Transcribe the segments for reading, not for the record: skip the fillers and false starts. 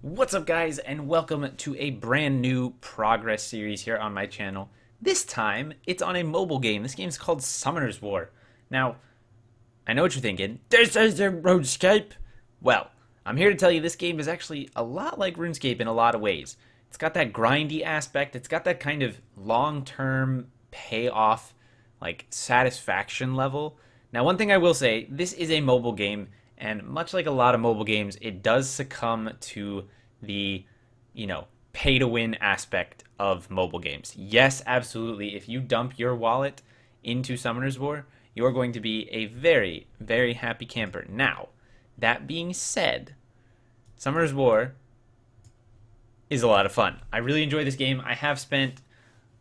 What's up, guys, and welcome to a brand new progress series here on my channel. This time, it's on a mobile game. This game's called Summoner's War. Now, I know what you're thinking. This is a RuneScape. Well, I'm here to tell you this game is actually a lot like RuneScape in a lot of ways. It's got that grindy aspect. It's got that kind of long-term payoff, like satisfaction level. Now, one thing I will say, this is a mobile game, and much like a lot of mobile games, it does succumb to the, pay to win aspect of mobile games. Yes, absolutely. If you dump your wallet into Summoner's War, you're going to be a very, very happy camper. Now, that being said, Summoner's War is a lot of fun. I really enjoy this game. I have spent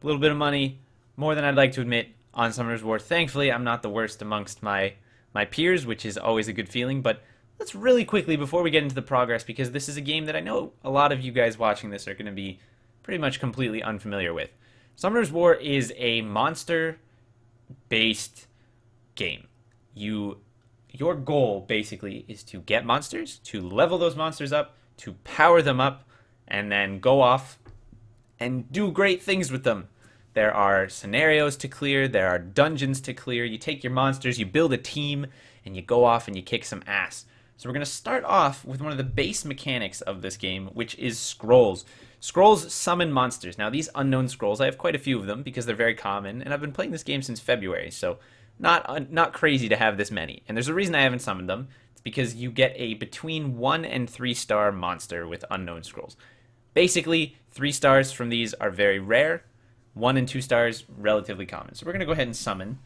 a little bit of money, more than I'd like to admit, on Summoner's War. Thankfully, I'm not the worst amongst my peers, which is always a good feeling. But let's really quickly, before we get into the progress, because this is a game that I know a lot of you guys watching this are going to be pretty much completely unfamiliar with. Summoner's War is a monster-based game. Your goal, basically, is to get monsters, to level those monsters up, to power them up, and then go off and do great things with them. There are scenarios to clear, there are dungeons to clear. You take your monsters, you build a team, and you go off and you kick some ass. So we're going to start off with one of the base mechanics of this game, which is scrolls. Scrolls summon monsters. Now, these unknown scrolls, I have quite a few of them because they're very common, and I've been playing this game since February, so not crazy to have this many. And there's a reason I haven't summoned them. It's because you get a between 1 and 3 star monster with unknown scrolls. Basically, 3 stars from these are very rare. 1 and 2 stars, relatively common. So we're going to go ahead and summon.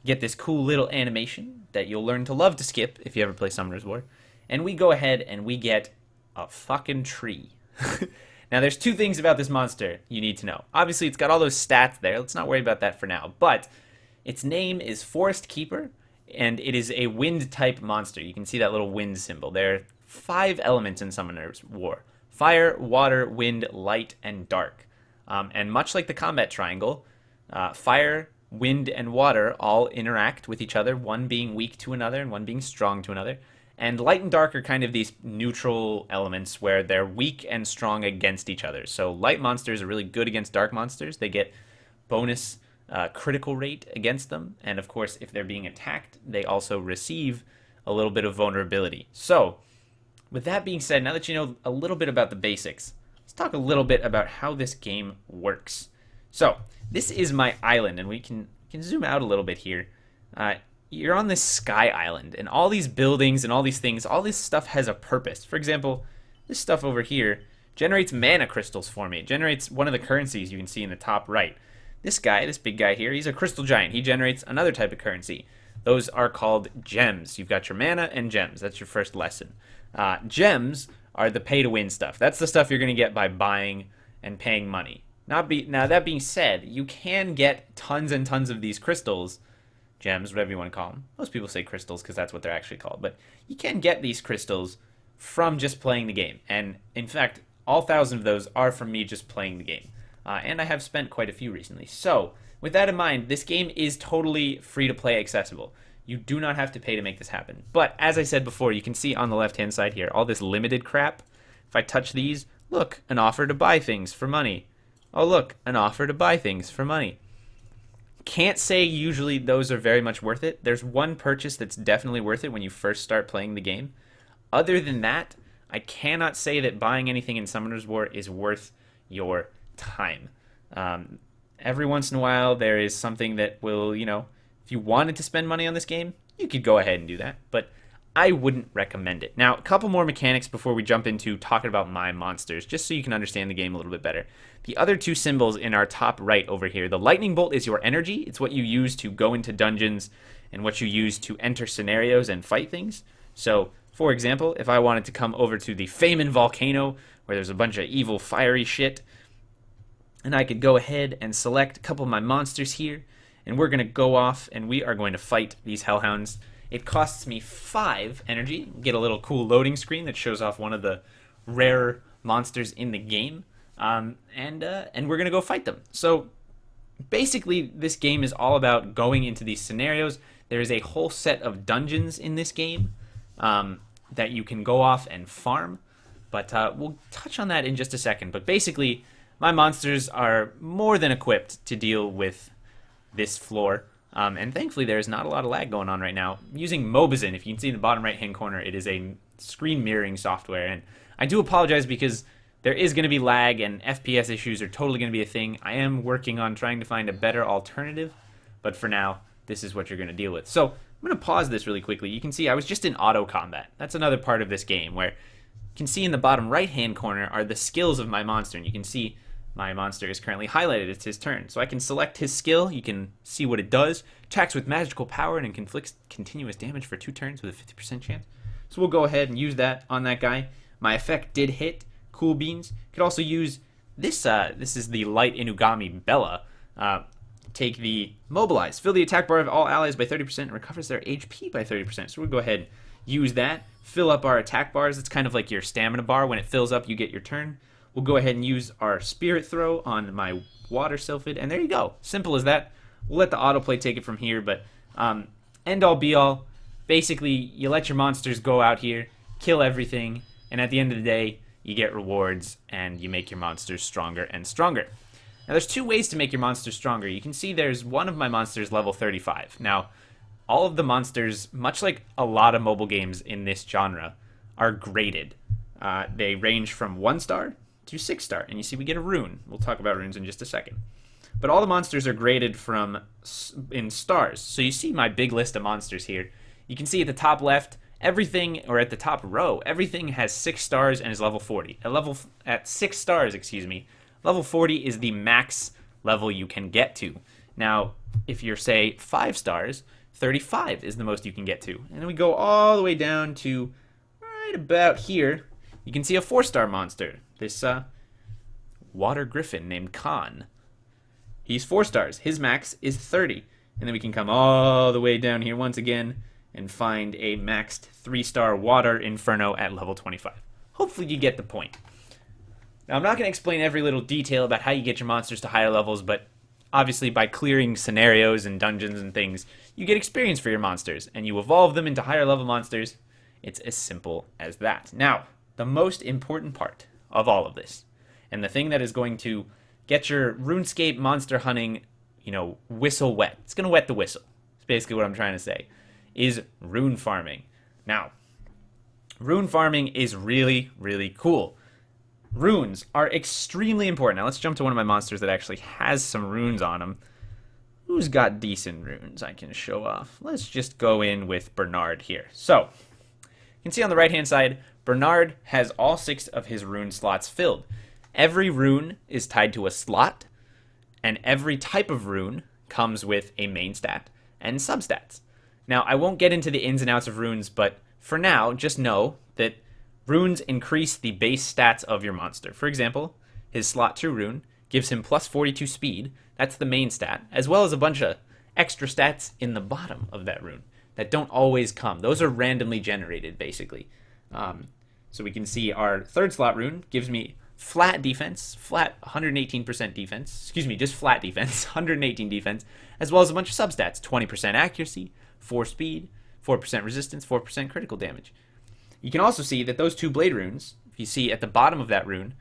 Get this cool little animation that you'll learn to love to skip if you ever play Summoner's War. And we go ahead and we get a fucking tree. Now, there's 2 things about this monster you need to know. Obviously, it's got all those stats there. Let's not worry about that for now. But its name is Forest Keeper, and it is a wind-type monster. You can see that little wind symbol. There are 5 elements in Summoner's War. Fire, water, wind, light, and dark. And much like the combat triangle, fire, wind, and water all interact with each other, one being weak to another and one being strong to another. And light and dark are kind of these neutral elements where they're weak and strong against each other. So light monsters are really good against dark monsters. They get bonus critical rate against them. And of course, if they're being attacked, they also receive a little bit of vulnerability. So, with that being said, now that you know a little bit about the basics, let's talk a little bit about how this game works. So, this is my island, and we can zoom out a little bit here. You're on this sky island, and all these buildings and all these things, all this stuff has a purpose. For example, this stuff over here generates mana crystals for me. It generates one of the currencies you can see in the top right. This guy, this big guy here, he's a crystal giant. He generates another type of currency. Those are called gems. You've got your mana and gems. That's your first lesson. Gems are the pay-to-win stuff. That's the stuff you're going to get by buying and paying money. Now, that being said, you can get tons and tons of these crystals, gems, whatever you want to call them. Most people say crystals because that's what they're actually called. But you can get these crystals from just playing the game. And, in fact, all 1,000 of those are from me just playing the game. And I have spent quite a few recently. So, with that in mind, this game is totally free-to-play accessible. You do not have to pay to make this happen. But, as I said before, you can see on the left-hand side here, all this limited crap. If I touch these, look, an offer to buy things for money. Oh, look, an offer to buy things for money. Can't say usually those are very much worth it. There's one purchase that's definitely worth it when you first start playing the game. Other than that, I cannot say that buying anything in Summoner's War is worth your time. Every once in a while, there is something that will, if you wanted to spend money on this game, you could go ahead and do that. But I wouldn't recommend it. Now, a couple more mechanics before we jump into talking about my monsters, just so you can understand the game a little bit better. The other 2 symbols in our top right over here, the lightning bolt is your energy. It's what you use to go into dungeons and what you use to enter scenarios and fight things. So, for example, if I wanted to come over to the Feynman volcano, where there's a bunch of evil fiery shit, and I could go ahead and select a couple of my monsters here, and we're going to go off and we are going to fight these hellhounds. It costs me 5 energy. Get a little cool loading screen that shows off one of the rarer monsters in the game. And we're going to go fight them. So basically, this game is all about going into these scenarios. There is a whole set of dungeons in this game that you can go off and farm. But we'll touch on that in just a second. But basically, my monsters are more than equipped to deal with this floor. And thankfully, there's not a lot of lag going on right now. I'm using Mobazin. If you can see in the bottom right-hand corner, it is a screen mirroring software. And I do apologize because there is going to be lag and FPS issues are totally going to be a thing. I am working on trying to find a better alternative. But for now, this is what you're going to deal with. So I'm going to pause this really quickly. You can see I was just in auto combat. That's another part of this game where you can see in the bottom right-hand corner are the skills of my monster. And you can see my monster is currently highlighted. It's his turn. So I can select his skill. You can see what it does. Attacks with magical power and inflicts continuous damage for 2 turns with a 50% chance. So we'll go ahead and use that on that guy. My effect did hit. Cool beans. You could also use this. This is the Light Inugami Bella. Take the Mobilize. Fill the attack bar of all allies by 30% and recovers their HP by 30%. So we'll go ahead and use that. Fill up our attack bars. It's kind of like your stamina bar. When it fills up, you get your turn. We'll go ahead and use our Spirit Throw on my Water Sylphid. And there you go. Simple as that. We'll let the autoplay take it from here. But end all be all. Basically, you let your monsters go out here, kill everything. And at the end of the day, you get rewards and you make your monsters stronger and stronger. Now, there's 2 ways to make your monsters stronger. You can see there's one of my monsters level 35. Now, all of the monsters, much like a lot of mobile games in this genre, are graded. They range from 1 star to 6 star. And you see we get a rune. We'll talk about runes in just a second. But all the monsters are graded in stars. So you see my big list of monsters here. You can see at the top left, everything, or at the top row, everything has 6 stars and is level 40. At 6 stars, level 40 is the max level you can get to. Now, if you're, say, 5 stars, 35 is the most you can get to. And then we go all the way down to right about here. You can see a 4-star monster. This water griffin named Khan. He's 4 stars. His max is 30. And then we can come all the way down here once again and find a maxed 3-star water inferno at level 25. Hopefully you get the point. Now, I'm not going to explain every little detail about how you get your monsters to higher levels, but obviously by clearing scenarios and dungeons and things, you get experience for your monsters, and you evolve them into higher level monsters. It's as simple as that. Now, the most important part of all of this, and the thing that is going to get your RuneScape monster hunting, whistle wet. It's going to wet the whistle. That's basically what I'm trying to say, is rune farming. Now, rune farming is really, really cool. Runes are extremely important. Now let's jump to one of my monsters that actually has some runes on him. Who's got decent runes I can show off? Let's just go in with Bernard here. So, you can see on the right-hand side, Bernard has all 6 of his rune slots filled. Every rune is tied to a slot, and every type of rune comes with a main stat and substats. Now, I won't get into the ins and outs of runes, but for now, just know that runes increase the base stats of your monster. For example, his slot 2 rune gives him plus 42 speed. That's the main stat, as well as a bunch of extra stats in the bottom of that rune that don't always come. Those are randomly generated, basically. So we can see our 3rd slot rune gives me flat defense, flat 118% defense, just flat defense, 118 defense, as well as a bunch of substats, 20% accuracy, 4 speed, 4% resistance, 4% critical damage. You can also see that those 2 blade runes, if you see at the bottom of that rune,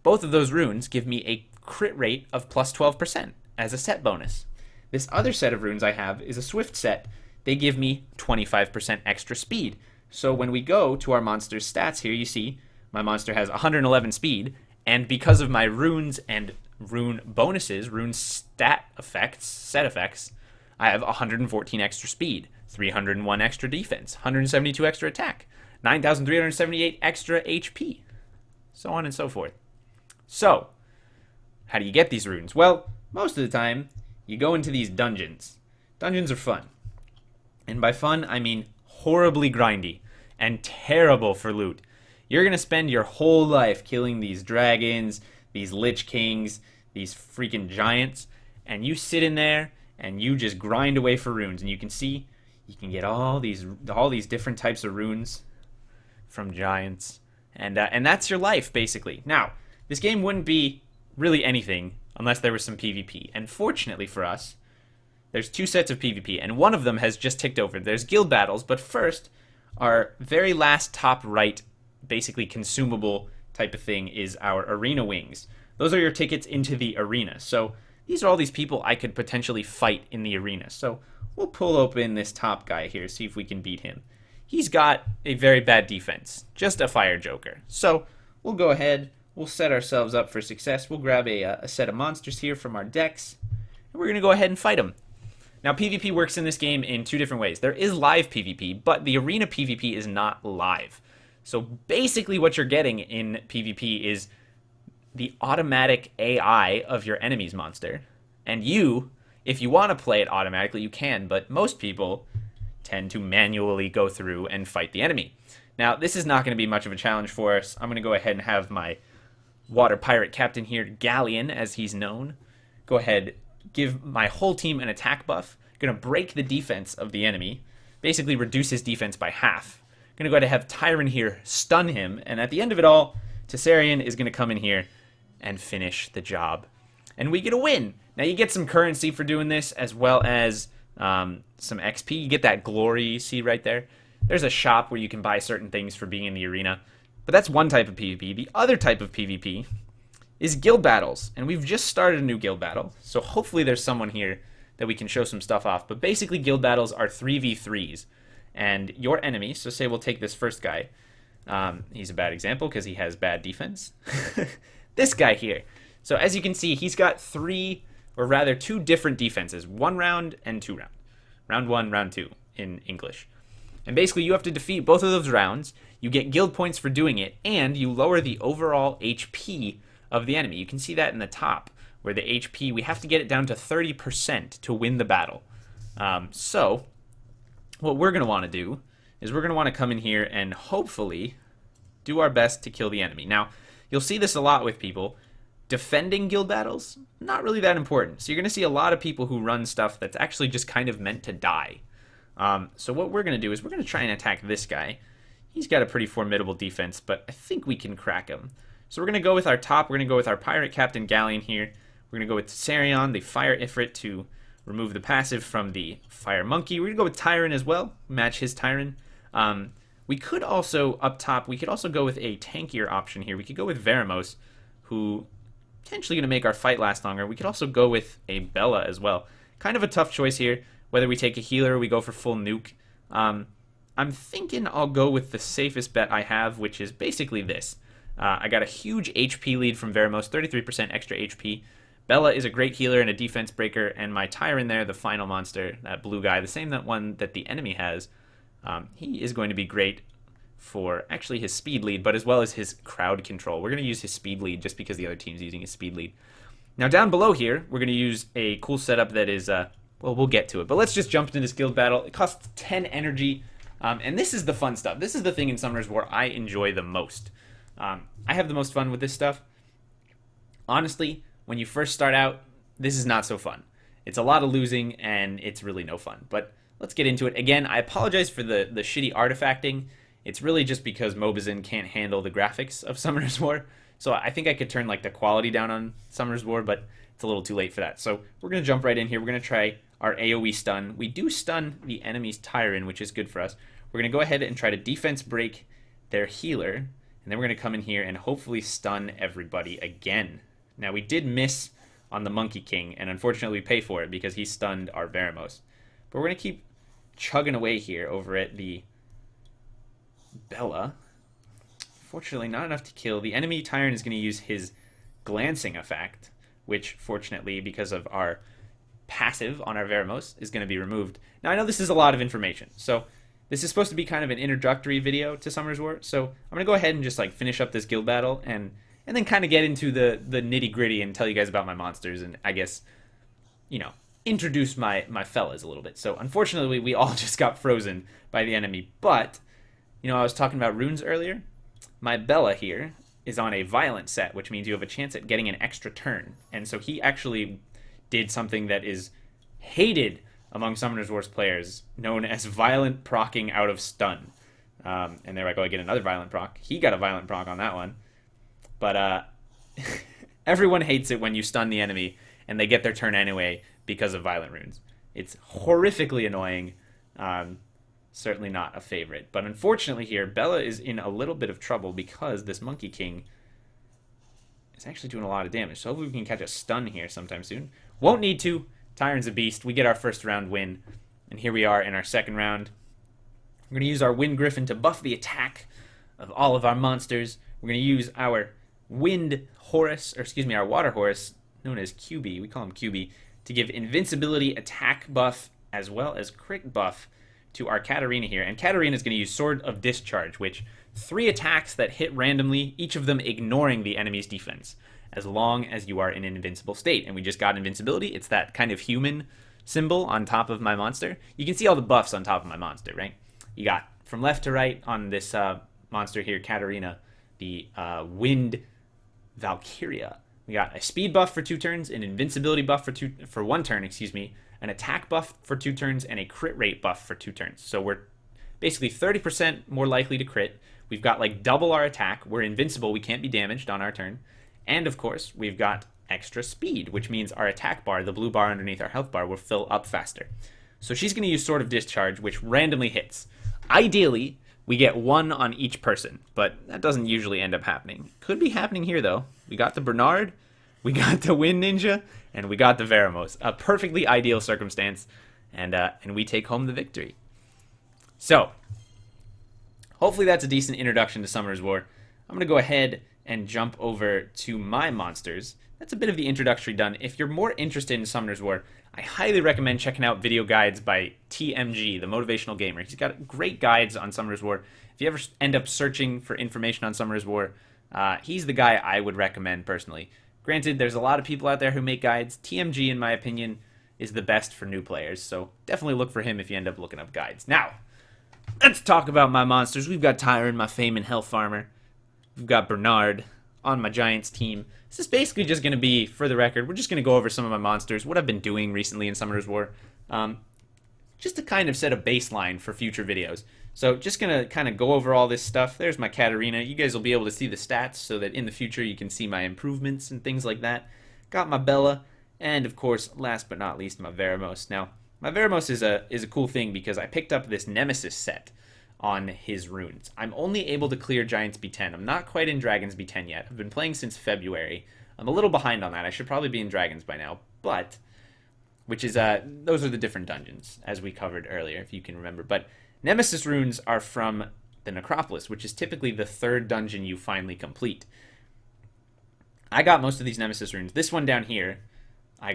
both of those runes give me a crit rate of plus 12% as a set bonus. This other set of runes I have is a swift set. They give me 25% extra speed. So when we go to our monster's stats here, you see my monster has 111 speed, and because of my runes and rune bonuses, rune set effects, I have 114 extra speed, 301 extra defense, 172 extra attack, 9,378 extra HP, so on and so forth. So, how do you get these runes? Well, most of the time, you go into these dungeons. Dungeons are fun. And by fun, I mean horribly grindy and terrible for loot. You're going to spend your whole life killing these dragons, these lich kings, these freaking giants, and you sit in there and you just grind away for runes. And you can see you can get all these different types of runes from giants, and that's your life basically. Now, this game wouldn't be really anything unless there was some PvP. And fortunately for us, there's 2 sets of PvP, and one of them has just ticked over. There's guild battles, but first, our very last top right basically consumable type of thing is our arena wings. Those are your tickets into the arena. So these are all these people I could potentially fight in the arena. So we'll pull open this top guy here, see if we can beat him. He's got a very bad defense, just a fire joker. So we'll go ahead, we'll set ourselves up for success. We'll grab a set of monsters here from our decks, and we're going to go ahead and fight him. Now, PvP works in this game in two different ways. There is live PvP, but the arena PvP is not live. So basically what you're getting in PvP is the automatic AI of your enemy's monster. And you, if you want to play it automatically, you can, but most people tend to manually go through and fight the enemy. Now, this is not going to be much of a challenge for us. I'm going to go ahead and have my water pirate captain here, Galleon, as he's known, go ahead, give my whole team an attack buff. Going to break the defense of the enemy, basically reduce his defense by half. Going to go ahead and have Tyron here stun him, and at the end of it all, Tessarion is going to come in here and finish the job. And we get a win. Now, you get some currency for doing this, as well as some XP. You get that glory you see right there. There's a shop where you can buy certain things for being in the arena. But that's one type of PvP. The other type of PvP is guild battles. And we've just started a new guild battle. So hopefully there's someone here that we can show some stuff off. But basically guild battles are 3v3s. And your enemy, so say we'll take this first guy. He's a bad example because he has bad defense. This guy here. So as you can see, he's got two different defenses. 1 round and 2 round. Round 1, round 2 in English. And basically you have to defeat both of those rounds. You get guild points for doing it, and you lower the overall HP of the enemy. You can see that in the top, where the HP, we have to get it down to 30% to win the battle. So what we're going to want to do is we're going to want to come in here and hopefully do our best to kill the enemy. Now, you'll see this a lot with people. Defending guild battles, not really that important. So you're going to see a lot of people who run stuff that's actually just kind of meant to die. So what we're going to do is we're going to try and attack this guy. He's got a pretty formidable defense, but I think we can crack him. So we're going to go with our top. We're going to go with our pirate captain Galleon here. We're going to go with Tessarion, the fire Ifrit, to remove the passive from the fire monkey. We're going to go with Tyron as well, match his Tyron. We could also, up top, we could also go with a tankier option here. We could go with Veramos, who potentially going to make our fight last longer. We could also go with a Bella as well. Kind of a tough choice here, whether we take a healer or we go for full nuke. I'm thinking I'll go with the safest bet I have, which is basically this. I got a huge HP lead from Veramos, 33% extra HP. Bella is a great healer and a defense breaker, and my Tyron there, the final monster, that blue guy, the same one that the enemy has, he is going to be great for actually his speed lead, but as well as his crowd control. We're going to use his speed lead just because the other team's using his speed lead. Now down below here, we're going to use a cool setup that is, well, we'll get to it, but let's just jump into this guild battle. It costs 10 energy, and this is the fun stuff. This is the thing in Summoners War I enjoy the most. I have the most fun with this stuff. Honestly, when you first start out, this is not so fun. It's a lot of losing, and it's really no fun. But let's get into it. Again, I apologize for the shitty artifacting. It's really just because Mobizen can't handle the graphics of Summoners War. So I think I could turn like the quality down on Summoners War, but it's a little too late for that. So we're going to jump right in here. We're going to try our AoE stun. We do stun the enemy's Tyron, which is good for us. We're going to go ahead and try to defense break their healer. And then we're going to come in here and hopefully stun everybody again. Now, we did miss on the Monkey King, and unfortunately we pay for it because he stunned our Veramos. But we're going to keep chugging away here over at the Bella. Fortunately, not enough to kill. The enemy Tyron is going to use his glancing effect, which, fortunately, because of our passive on our Veramos, is going to be removed. Now, I know this is a lot of information, so this is supposed to be kind of an introductory video to Summoners War, so I'm going to go ahead and just like finish up this guild battle and then kind of get into the nitty-gritty and tell you guys about my monsters and, I guess, you know, introduce my fellas a little bit. So, unfortunately, we all just got frozen by the enemy, but, you know, I was talking about runes earlier. My Bella here is on a violent set, which means you have a chance at getting an extra turn, and so he actually did something that is hated among Summoners Wars players, known as violent procking out of stun. And there I go, I get another violent proc. He got a violent proc on that one. But everyone hates it when you stun the enemy and they get their turn anyway because of violent runes. It's horrifically annoying. Certainly not a favorite. But unfortunately here, Bella is in a little bit of trouble because this Monkey King is actually doing a lot of damage. So hopefully we can catch a stun here sometime soon. Won't need to. Tyron's a beast. We get our first round win. And here we are in our second round. We're going to use our Wind Griffin to buff the attack of all of our monsters. We're going to use our Wind Horus, or excuse me, our Water Horus, known as QB, we call him QB, to give invincibility, attack buff, as well as crit buff to our Katarina here. And Katarina is going to use Sword of Discharge, which 3 attacks that hit randomly, each of them ignoring the enemy's defense, as long as you are in an invincible state. And we just got invincibility. It's that kind of human symbol on top of my monster. You can see all the buffs on top of my monster, right? You got from left to right on this monster here, Katarina, the Wind Valkyria. We got a speed buff for 2 turns, an invincibility buff for 1 turn, an attack buff for 2 turns, and a crit rate buff for 2 turns. So we're basically 30% more likely to crit. We've got like double our attack. We're invincible. We can't be damaged on our turn. And of course, we've got extra speed, which means our attack bar, the blue bar underneath our health bar, will fill up faster. So she's going to use Sword of Discharge, which randomly hits. Ideally, we get 1 on each person, but that doesn't usually end up happening. Could be happening here, though. We got the Bernard, we got the Wind Ninja, and we got the Veramos. A perfectly ideal circumstance, and we take home the victory. So, hopefully that's a decent introduction to Summoner's War. I'm going to go ahead and jump over to my monsters. That's a bit of the introductory done. If you're more interested in Summoner's War, I highly recommend checking out video guides by TMG, the Motivational Gamer. He's got great guides on Summoner's War. If you ever end up searching for information on Summoner's War, he's the guy I would recommend personally. Granted, there's a lot of people out there who make guides. TMG, in my opinion, is the best for new players, so definitely look for him if you end up looking up guides. Now, let's talk about my monsters. We've got Tyron, my Fame Health Farmer. We've got Bernard on my Giants team. This is basically just going to be, for the record, we're just going to go over some of my monsters, what I've been doing recently in Summoner's War, just to kind of set a baseline for future videos. So just going to kind of go over all this stuff. There's my Katarina. You guys will be able to see the stats so that in the future you can see my improvements and things like that. Got my Bella, and of course, last but not least, my Veramos. Now, my Veramos is a cool thing because I picked up this Nemesis set on his runes. I'm only able to clear Giants B10. I'm not quite in Dragons B10 yet. I've been playing since February. I'm a little behind on that. I should probably be in Dragons by now, but which is those are the different dungeons as we covered earlier, if you can remember. But Nemesis runes are from the Necropolis, which is typically the 3rd dungeon you finally complete. I got most of these Nemesis runes. This one down here, I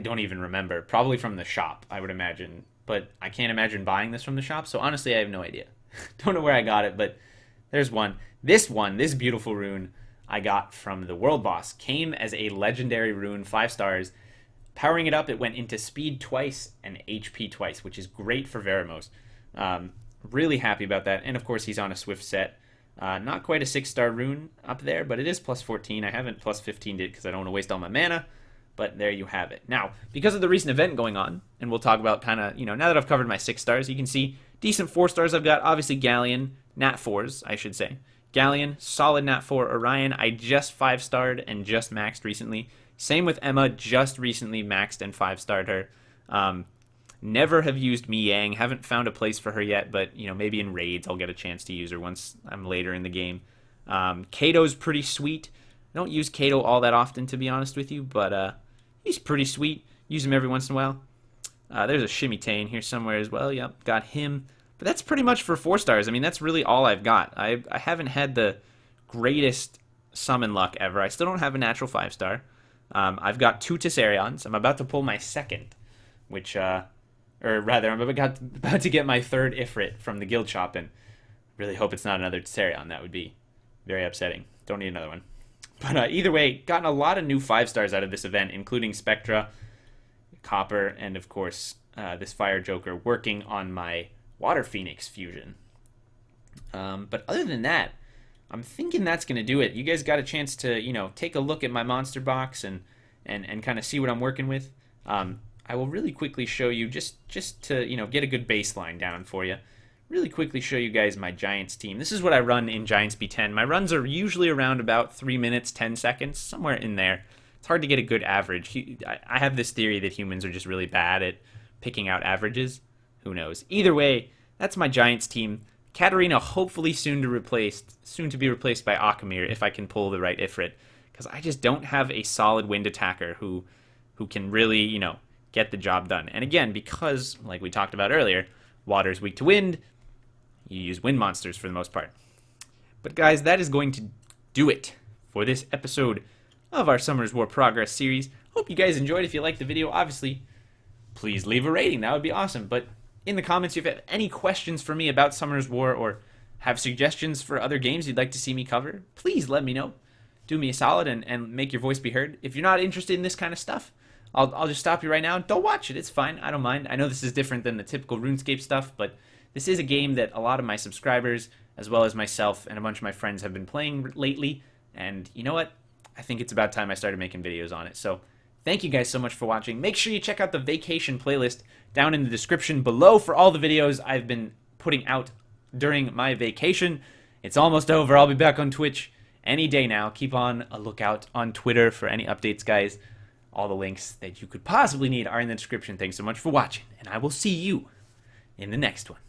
don't even remember, probably from the shop, I would imagine. But I can't imagine buying this from the shop, so honestly, I have no idea. Don't know where I got it, but there's one. This beautiful rune, I got from the World Boss. Came as a legendary rune, 5 stars. Powering it up, it went into speed twice and HP twice, which is great for Veramos. Really happy about that. And of course, he's on a Swift set. Not quite a 6-star rune up there, but it is plus 14. I haven't plus 15'd it because I don't want to waste all my mana. But there you have it. Now, because of the recent event going on, and we'll talk about kind of, now that I've covered my 6 stars, you can see decent 4 stars I've got. Obviously, Galleon, Nat 4s, I should say. Galleon, solid Nat 4. Orion, I just 5-starred and just maxed recently. Same with Emma, just recently maxed and 5-starred her. Never have used Mi Yang, haven't found a place for her yet, but, maybe in raids I'll get a chance to use her once I'm later in the game. Kato's pretty sweet. I don't use Kato all that often, to be honest with you, but he's pretty sweet. Use him every once in a while. There's a Shimmy Tane here somewhere as well. Yep, got him. But that's pretty much for 4 stars. I mean, that's really all I've got. I haven't had the greatest summon luck ever. I still don't have a natural 5-star. I've got 2 Tessarions. I'm about to pull my 2nd, which, or rather, I'm about to get my 3rd Ifrit from the guild shop, and really hope it's not another Tessarion. That would be very upsetting. Don't need another one. But either way, gotten a lot of new 5 stars out of this event, including Spectra, Copper, and of course, this Fire Joker working on my Water Phoenix fusion. But other than that, I'm thinking that's going to do it. You guys got a chance to, take a look at my monster box and kind of see what I'm working with. I will really quickly show you, just to, get a good baseline down for you. Really quickly show you guys my Giants team. This is what I run in Giants B10. My runs are usually around about 3 minutes, 10 seconds, somewhere in there. It's hard to get a good average. I have this theory that humans are just really bad at picking out averages. Who knows? Either way, that's my Giants team. Katarina hopefully soon to be replaced by Akamir if I can pull the right Ifrit, because I just don't have a solid wind attacker who can really, get the job done. And again, because like we talked about earlier, water is weak to wind, you use wind monsters for the most part. But guys, that is going to do it for this episode of our Summer's War Progress series. Hope you guys enjoyed. If you liked the video, obviously, please leave a rating. That would be awesome. But in the comments, if you have any questions for me about Summer's War or have suggestions for other games you'd like to see me cover, please let me know. Do me a solid and make your voice be heard. If you're not interested in this kind of stuff, I'll just stop you right now. Don't watch it. It's fine. I don't mind. I know this is different than the typical RuneScape stuff, but this is a game that a lot of my subscribers, as well as myself and a bunch of my friends, have been playing lately. And you know what? I think it's about time I started making videos on it. So thank you guys so much for watching. Make sure you check out the vacation playlist down in the description below for all the videos I've been putting out during my vacation. It's almost over. I'll be back on Twitch any day now. Keep on a lookout on Twitter for any updates, guys. All the links that you could possibly need are in the description. Thanks so much for watching, and I will see you in the next one.